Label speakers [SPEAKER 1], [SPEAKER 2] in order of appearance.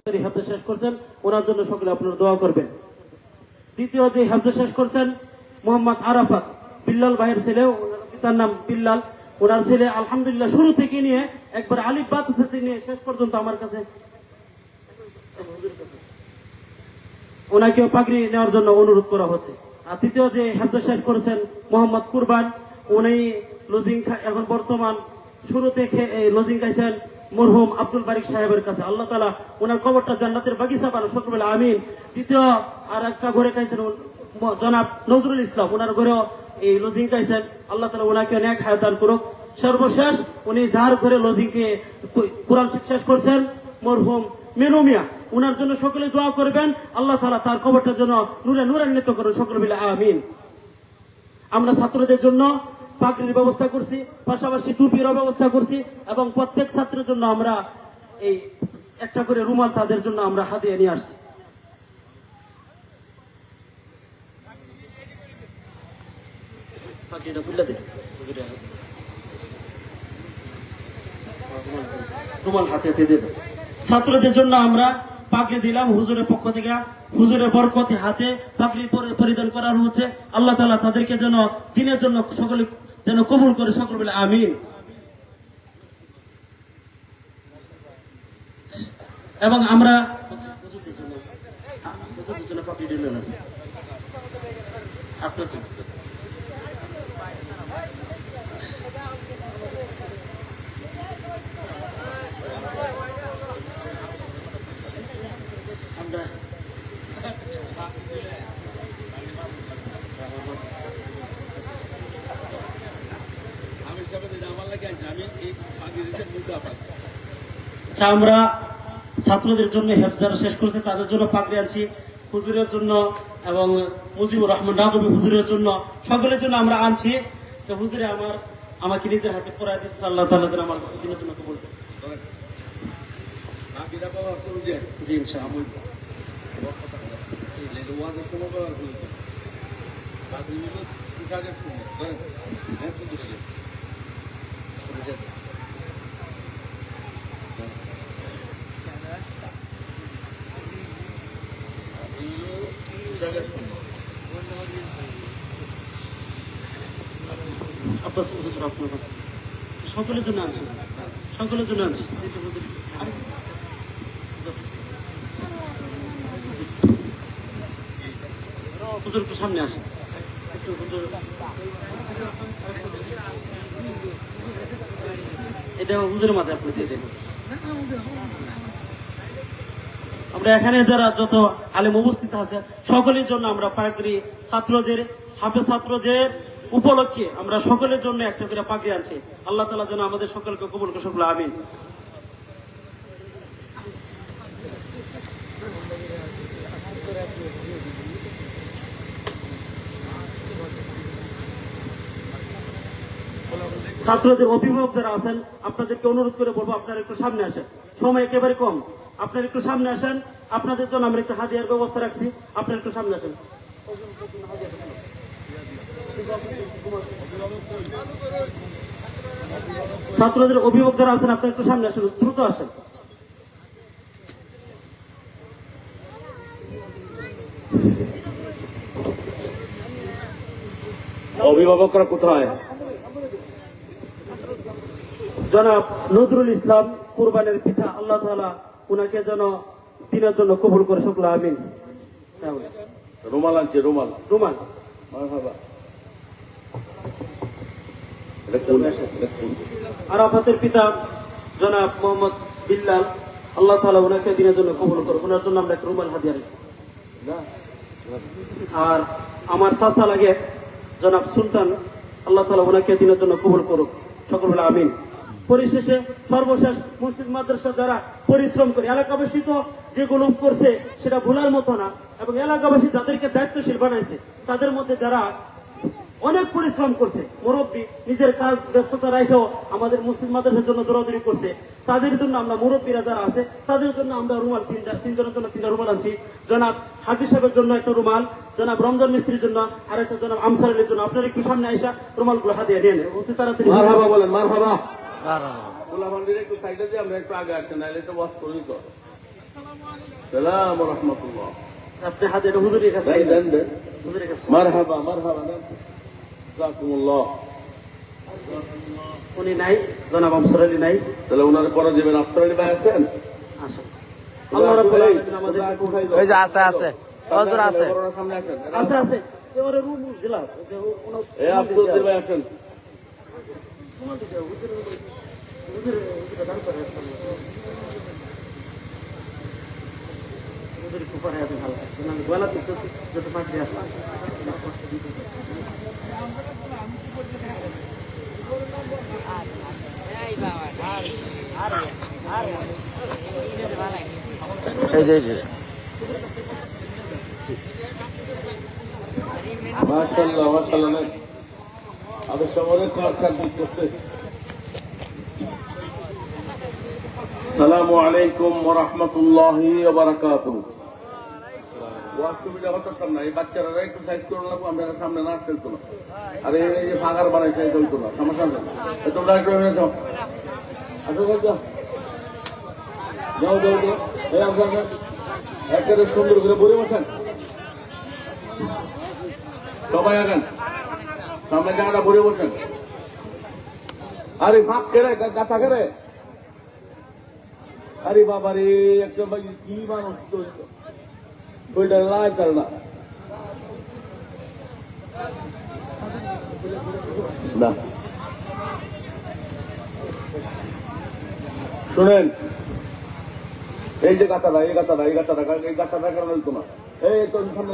[SPEAKER 1] হাফজা শেষ করছেন, ওনার জন্য সকলে আপনারা দোয়া করবেন। দ্বিতীয় যে হাফজা শেষ করছেন মোহাম্মদ আরাফাত, বিল্লাল ভাইয়ের ছেলে, পিতার নাম বিল্লাল। ওনার ছেলে আলহামদুলিল্লাহ শুরু থেকে নিয়ে একবার আলিফ বা থেকে নিয়ে শেষ পর্যন্ত আমার কাছে, ওনাকেও পাগড়ি নেওয়ার জন্য অনুরোধ করা হচ্ছে। আর তৃতীয় যে হাফজা শেষ করেছেন মোহাম্মদ কুরবান, উনি লজিং এখন বর্তমান শুরুতে লজিং খাইছেন মরহুম আব্দুল বারিক সাহেবের কাছে। আল্লাহ তাআলা ওনার কবরটা জান্নাতের বাগিচা বানান, সকলে বলে আমিন। তৃতীয় আর একটা ঘরে খাইছেন জনাব নজরুল ইসলাম, ওনার ঘরেও এই লজিং খাইছেন। আল্লাহ তাআলা ওনাকে নেক হায়াত দান করুক। সর্বশেষ উনি যার ঘরে লজিংকে কোরআন শেষ করছেন মরহুম মেনু মিয়া, ওনার জন্য সকলে দোয়া করবেন। আল্লাহ তাআলা তার কবরটার জন্য নূরে নূরান্বিত করুন, সকলে বলে আমিন। আমরা ছাত্রদের জন্য পাগড়ির ব্যবস্থা করছি, পাশাপাশি টুপির ব্যবস্থা করছি, এবং প্রত্যেক ছাত্রের জন্য আমরা এই একটা করে রুমাল তাদের জন্য আমরা হাতিয়ে নিয়ে আসছি। রুমাল হাতে দেবে। ছাত্রদের জন্য আমরা পাগড়ি দিলাম হুজুরের পক্ষ থেকে, হুজুরের বরকতে হাতে পাগড়ি পরিধান করার হচ্ছে। আল্লাহ তাআলা তাদেরকে যেন দিনের জন্য সকলে যেন কবুল করে, সকল বলে আমিন। এবং আমরা পাগড়ি দিলাম আপনার জন্য। আমরা ছাত্রদের জন্য হেফজারা শেষ করছে তাদের জন্য পাগড়ি আনছি, হুজুরের জন্য এবং মুজিবুর রহমান রাগবী হুজুরের জন্য, সকলের জন্য আমরা আনছি। তো হুজুরে আমাকে নিজের হাতে পড়ায় দিচ্ছে। আল্লাহ তাআলা যেন আমার দিনের জন্য কবুল করেন। জি ইনশাআল্লাহ। সকলের জন্য আনছি, সকলের জন্য আনছি। হুজুর একটু সামনে আসে, একটু এটা হুজুরের মাথায় আপনি দিয়ে দেন। আমরা এখানে যারা যত আলেম উপস্থিত আছে সকলের জন্য আমরা পাগড়ি, ছাত্রদের হাফেজ ছাত্রদের উপলক্ষে আমরা সকলের জন্য একটা করে পাগড়ি আনছি। আল্লাহ তাআলা যেন আমাদের সকলকে কবুল করে, সকলে আমিন। ছাত্রদের অভিভাবক যারা আছেন আপনাদেরকে অনুরোধ করে বলবো আপনারা একটু সামনে আসেন, সময় একেবারে কম, আপনারা একটু সামনে আসেন। আপনাদের জন্য আমরা একটু হাদিয়ার ব্যবস্থা রাখছি, আপনারা একটু সামনে আসেন। ছাত্রদের অভিভাবক যারা আছেন আপনারা একটু সামনে আসেন, দ্রুত আসেন।
[SPEAKER 2] অভিভাবকরা কোথায়?
[SPEAKER 1] জনাব নজরুল ইসলাম কুরবানের পিতা, আল্লাহ তাআলা উনাকে যেন দিনের জন্য কবুল করে, সকলে আমিন।
[SPEAKER 2] রুমাল আনছে, রুমাল
[SPEAKER 1] রুমাল। আরাফাতের পিতা জনাব মোহাম্মদ বিল্লাল, আল্লাহ তাআলা উনাকে দিনের জন্য কবুল করে, ওনার জন্য আমরা একটা রুমাল হাদিয়া রাখছি। আর আমার চাচা লাগে জনাব সুলতান, আল্লাহ তাআলা ওনাকে দিনের জন্য কবুল করুক, সকল বলে আমিন। পরিশেষে সর্বশেষ মসজিদ মাদ্রাসা যারা পরিশ্রম করে, এলাকাবাসী তো যেগুলো করছে সেটা ভোলার মতো না, এবং এলাকাবাসী যাদেরকে দায়িত্বশীল বানাইছে তাদের মধ্যে যারা অনেক পরিশ্রম করছে, মুরব্বী নিজের কাজ ব্যস্ততা রেখেও আমাদের মসজিদ মাদ্রাসার জন্য দৌড়াদৌড়ি করছে, তাদের জন্য আমরা মুরব্বীরা যারা আছে তাদের জন্য আমরা রুমাল তিনজনের জন্য 3টা রুমাল আনছি। জনাব হাজি সাহেবের জন্য একটা রুমাল, জনাব রমজান মিস্ত্রির জন্য আর একটা, জনাব আমসার আলীর জন্য। আপনারা একটু সামনে আইসা রুমালগুলো হাতিয়ে নিয়ে নেন অতি তাড়াতাড়ি।
[SPEAKER 2] মারহাবা বলেন, মারহাবা। একটু সাইডে দিয়ে আমরা একটু আগে আসছেন, নাহলে তো ওয়াশ করি তো। সালাম রহমতুল্লাহ।
[SPEAKER 1] আপনি হাতে এটা হুজুরের কাছে
[SPEAKER 2] দেন দেন দেন।
[SPEAKER 1] হুজুরের কাছে
[SPEAKER 2] মারহাবা মারহাবা দেন। জাযাকুমুল্লাহ।
[SPEAKER 1] উনি নাই, জনাব আফসর আলী নাই।
[SPEAKER 2] তাহলে ওনার পরে যাবেন, আপনারা ভাই আছেন?
[SPEAKER 1] আসেন। আল্লাহ রাব্বুল আলামিন আমাদের
[SPEAKER 3] ওই যে আছে হজুর আছে।
[SPEAKER 2] সামনে আসেন।
[SPEAKER 1] আছে আছে এবারে রুম দিলাম
[SPEAKER 2] এ আব্দুল ভাই আসেন।
[SPEAKER 3] এই যে
[SPEAKER 2] মাশাআল্লাহ মাশাআল্লাহ নেন। আমাদের সবাই কাজ করতে। আসসালামু আলাইকুম ওয়া রাহমাতুল্লাহি ওয়া বারাকাতুহু। অসুবিধা হতো না, এই বাচ্চারা একটু সাইজ করে লাগবো, আমরা সামনে না ফেলতো না। আরে এই যে ফাঁকার বানাইছে এটা হইতো না, সমস্যা নেই। তোমরা একটু যাও, আসো যাও যাও যাও যাও যাও। এই আপনারা একেবারে সুন্দর করে বলে বসেন, সবাই আগান সামনে, জায়গাটা ভরে বসেন। আরে ফাঁক কেড়ে গাথা কেড়ে, আরে বাবা রে একটা ভাই কি মানুষ তো ওইটা লাই চাল না না। শুনেন, এই যে গাথাটা এই গাথাটা এই গাথাটা এই গাথাটা কারণ হইতো না, এই তো সামনে